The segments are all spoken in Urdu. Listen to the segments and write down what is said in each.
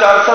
400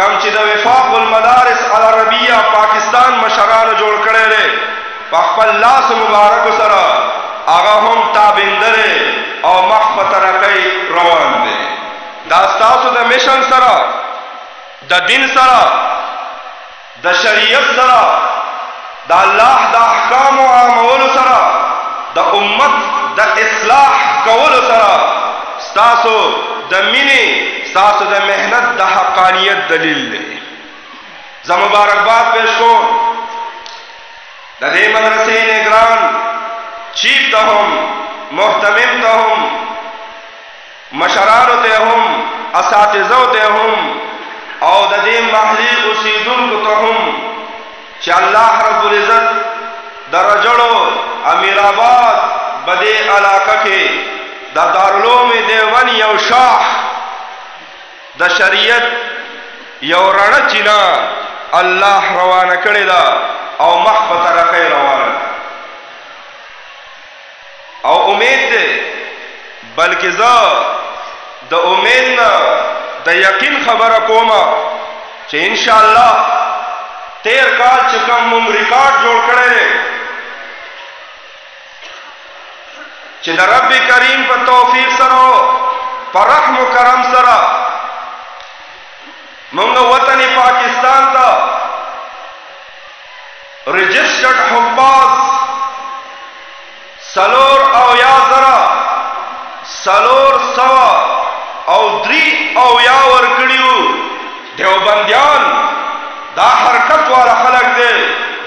کم چې د وفاق المدارس العربیه پاکستان مشرانو جوړ کړی دی په خپل لاس مبارک سره هغه هم تابندره او مخ په ترقۍ روان دی. دا ستاسو د میشن سره د دین سره د شریعت سره د الله د احکامو عامولو سره د امت د اصلاح کولو سره ستاسو د مینې ستاسو د محنت د حقانیت دلیل دی. زه مبارکباد پیش کوم د دې مدرسې نگران چیف ته هم محتمم ته هم مشرانو ته هم اساتذو ته هم او د دې محلي اوسیدونکو ته هم چې الله رب العزت د رجړو امیر آباد بدې علاقه کې د دارالعلوم دیوبند یو شاخ د شریعت یو رڼه چینه الله روانه کړې ده او مخ په ترقۍ روانه او امید ده بلکې زه د امید نه د یقین خبره کومه چې انشاءالله تیر کال چې کوم موږ ریکارډ جوړ کړی دی چې د رب کریم په توفیق سره په رحم و کرم سره موږ وطن پاکستان ته رجسٹرڈ حفاظ سلور او یا ذرا سلور سوا او دری او یا ورکڑیو دیوبندیان دا حرکت والا خلق دے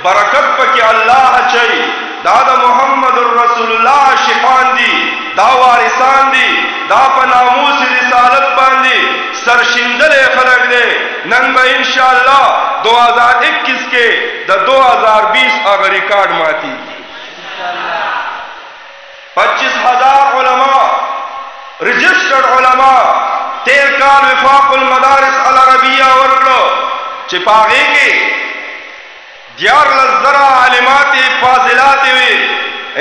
برکت پکی اللہ چاہی دا دا محمد رسول اللہ شفان دی دا وارثان دی دا پا ناموس رسالت باندی سرشندل خلق دے نن با انشاءاللہ 2021 کے دا 2020 آگا ریکارڈ ماتی 25,000 علماء رجسٹرڈ علماء تیر کال وفاق المدارس العربیہ ورکڑو چپاگے کے دیار لزرہ علمات فاضلات ہوئے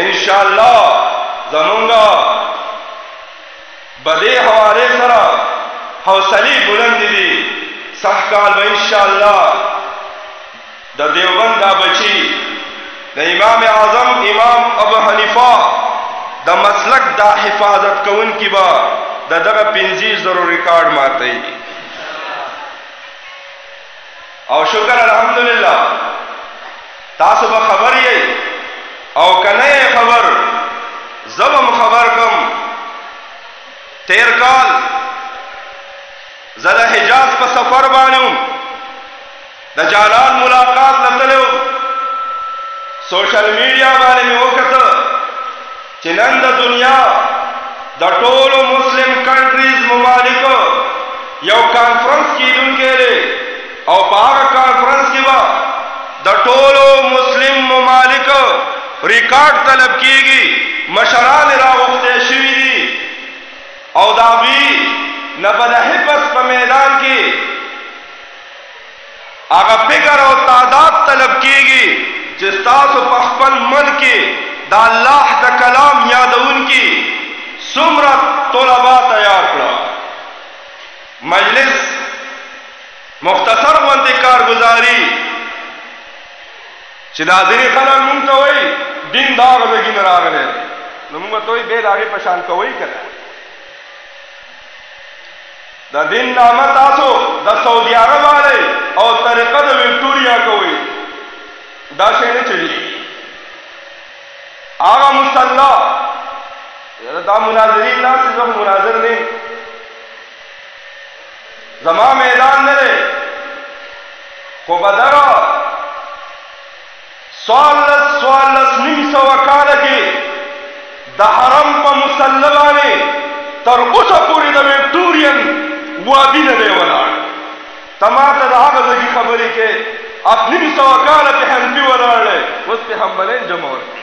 انشاءاللہ زمونگا بدے حوالے سرا حوصلی بلند دی سحکال با انشاءاللہ دا دیوبند دا بچی دا امام اعظم امام ابو حنیفہ دا مسلک دا حفاظت کون کی با دا دغا 25,000 ریکارڈ ماتی او شکر الحمدللہ تاسو با خبر یہ او کنے خبر زبم خبر کم تیر کال زدہ حجاز پا سفر بانیوں دا جانان ملاقات لطلو سوشل میڈیا بانے میں وقت چنن دا دنیا دا ټولو مسلم کنٹریز ممالکو یو کانفرنس کی دن کے لئے او پاگا کانفرنس کی با دا ټولو مسلم ممالکو ریکارڈ طلب کی گی مشران راغفتے شوی دی او داوی نبدا حفظ پا میدان کی آگا فکر او تعداد طلب کی گی جستاسو پخپل من کی دا اللہ دا کلام یادون کی سمرت طلباء تیار کرا مجلس مختصر وندی کارگزاری چی ناظری خلق منتوئی دین داغ بگین راغلے نمونگتوئی بید آگے پشان کوئی کرا دا دین نامت آسو دا سعودی عرب آلے اور طریقہ دا وکٹوریا کوئی دا شہنے چلی آغا مسلح دا مناظرین ناسی زم مناظر نہیں زمان میدان نلے کو بدرہ سوالس نیم سو وکالا کی دا حرم پا مسلبانے تر اسا پوری دا وکٹورین وادی ندے ولا تماتا دا آغا زگی خبری کے اپنی سو وکالا پہ ہنفی ولا لے اس پہ ہم بلین جمع رکھے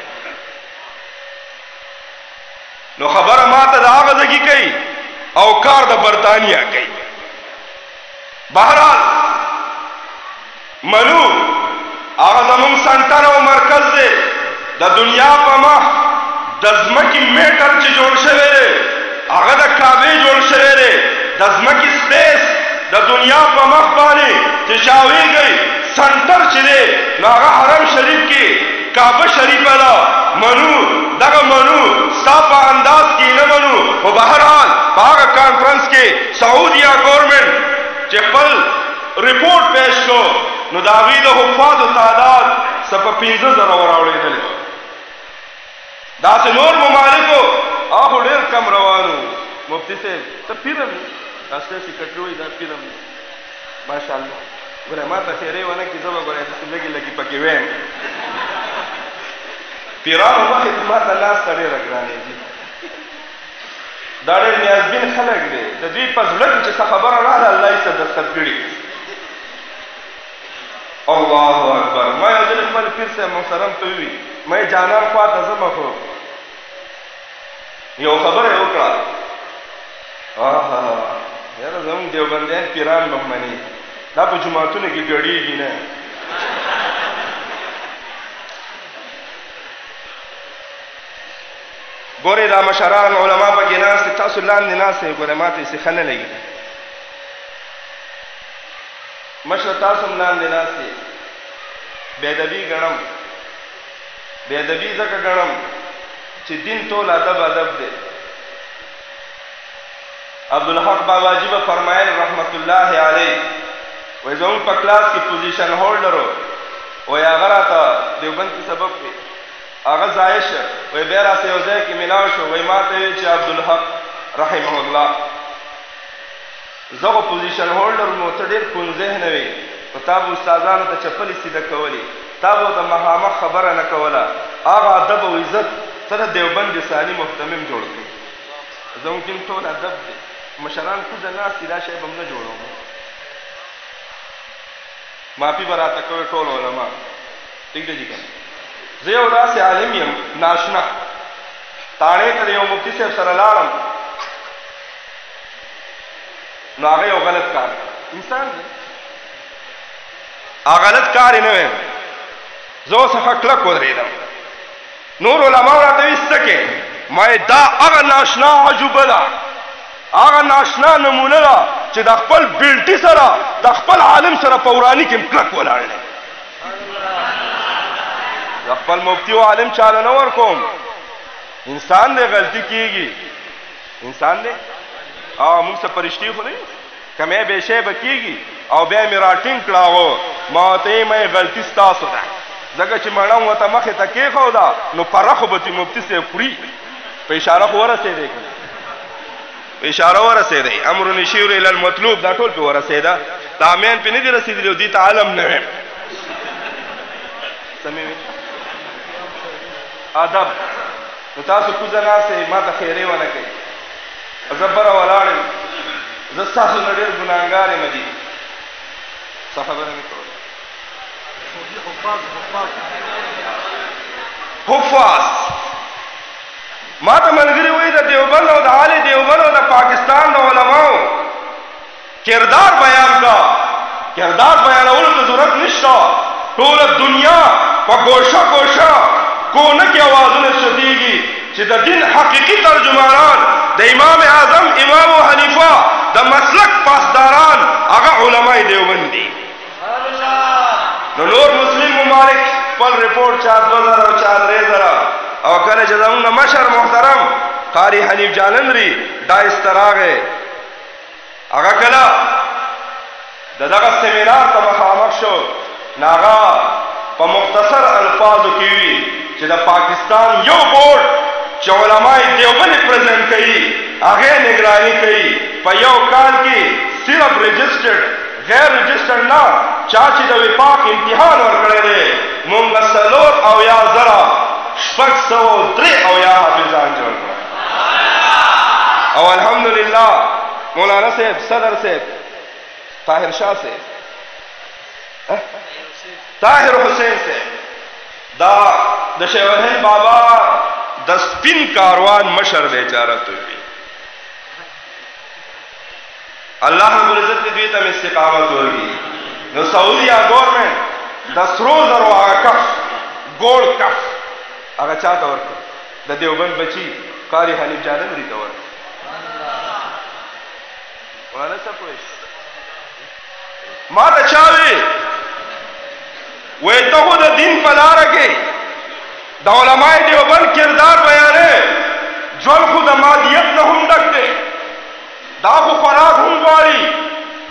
نو خبر ماتا دا آغا زگی کئی او کار دا برطانیہ کئی بہرحال منو آغا زمان سنٹر و مرکز دے دا دنیا پا ماہ دزمکی میٹر چی جوڑ شوے دے آغا دا کعبے جوڑ شوے دے دزمکی سپیس د دنیا په مخ باندې چې چاویږي سنټر چې دی نو هغه حرم شریف کې کعبه شریفه ده منو دغه منو ستا په انداز کې نه منو خو بهرحال په هغه کانفرنس کې سعودیه ګورنمنټ چې خپل رپورټ پیش کو نو د هغوی د حفاظو تعداد څه په 15,000 وراوړېدلی داسې نور ممالکو هغه خو ډېر کم روانو مفتي صاحب ته پیرم داسې سیکرټري وایي دا پیرم ماشاءالله ګوره ما ته خیرې ونه کړي زه به ګوره داسې لږې لږې پکې ویم پیرانو مخې ته ما ته ناسته ډېره ګرانېږي دا ډېر نیازبین خلک دی د دوی په زړه کې چې څه خبره راغله الله یې څه دستخط کړي الله اکبر ما یو ځل خپل پیر صاحب محترم ته ووي ما جانان خوا ته ځمه خو یو خبره یې وکړه یاره زموږ دیوبندیان پیران به مني دا په جوماتونو کې ګډېږي نه ګورې دا مشران علما پکې ناست دي تاسو لاندې ناست یې ګوره ما ته یې ښه نه لګي مشره تاسو هم لاندې ناست یې بېادبي ګڼم بېادبي ځکه ګڼم چې دین ټول ادب دی عبدالحق باباجي به فرمایل رحمت الله علیه وایي زموږ په کلاس کې پوزیشن هولډر وایي هغه راته دیوبند کې سبق وي هغه ځای شه وایي بیا راسه یو ځای کې ملاو شو وایي ما ته وایي چې عبدالحق رحمه الله زه خو پوزیشن هولډر نو ته ډېر کون ذهنه وې خو تا به استادانو ته چپلې سیده کولې تا به ورته مخامخ خبره نه کوله هغه ادب او عزت ته د دیوبند ثاني محتمم جوړ کړي زموږ کې ټول ادب دی مشران کوزه ناست دي دا شی به هم نه جوړوم معافي به راته کوي ټول علما ټیک دی جي که زه یو داسې عالم یم ناشنا تاڼې ته د یو مفتي صاحب سره لاړم نو هغه یو غلط کار انسان دی هغه غلط کار یې نه ویم زه اوس ښه کلک ودرېدم نور علماو راته وایي څه کې ما دا هغه ناشنا عجوبه ده هغه ناشنا نمونه ده چې د خپل بیلټي سره د خپل عالم سره په وراني کې کلک ولاړ دی د خپل مفتي او عالم چاله نه ورکوم انسان دی غلطي کېږي انسان دی موږ څه فرشتي خو نه یو که مې بې شی به کېږي او بیا مې راټینګ کړه هغو ما ورته یې مې غلطي ستاسو ده ځکه چې مړم ورته مخې ته کېښوده نو پره خو به چې مفتي صاحب خوري په اشاره خو ورسېدی که په اشاره ورسېدی امر نشیر الی المطلوب دا ټول پې ورسېده دا امیان پې نه دي رسېدلي او دې ته علم نه ویم څه مې وي ادب نو تاسو کوزه ناستئ ما ته خیرې ونه کوئ زه بره ولاړ یم زه ستاسو نه ډېر ګناهګار یم دي څه خبره مې کوله حفاظ ما ته ملګري وایي د دیوبند او د حال دیوبند او د پاکستان د علماو کردار بیان کا کردار بیانولو ته ضرورت نشته ټوله دنیا په ګوشه ګوشه کونه کې اوازونه چتېږي چې د دین حقیقي ترجمانان د امام اعظم امام حنیفه د مسلک پاسداران هغه علماء دیوبند دي نو نور مسلم ممالک خپل رپورټ چا 2000 او چا 3000 او کله چې زموږ مشر محترم قاری حنیف جالندری ډایس ته راغی هغه کله د دغه سیمینار ته مخامخ شو نو هغه په مختصر الفاظو کې وي چې د پاکستان یو بورډ چې علماء دیوبند پریزنټ کوي هغه نگرانی کوي په یو کال کې صرف رجسټرډ غیر رجسټرډ نه چا چې د وفاق امتحان ورکړی دی موږ 4,000 حافظان جوړ کړل او الحمدلله مولانا صاحب صدر صاحب طاهر شاه صاحب طاهر حسین صاحب دا د شیخ الهند بابا د سپین کاروان مشر بیچاره توي الله رب العزت دې ته استقامت ورکړي نو سعودي گورنمنت د سرو زرو هغه کف ګوړ کف هغه چاته ورکړ د دیوبند بچي قاری حنیف جالندری ته ورکړ مولانا څه پوه ما ته چاوي وې ته خو د دین په لاره کې د علماء دیوبند کردار بیانې ژوند خو د مادیت نه هم ډک دی دا خو خوراک هم غواړي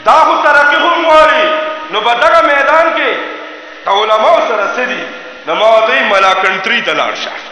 دا خو ترقي هم غواړي نو په دغه میدان کې د علماو سره څه دي نو ما ورته وایي ملا کنټري ته لاړ شه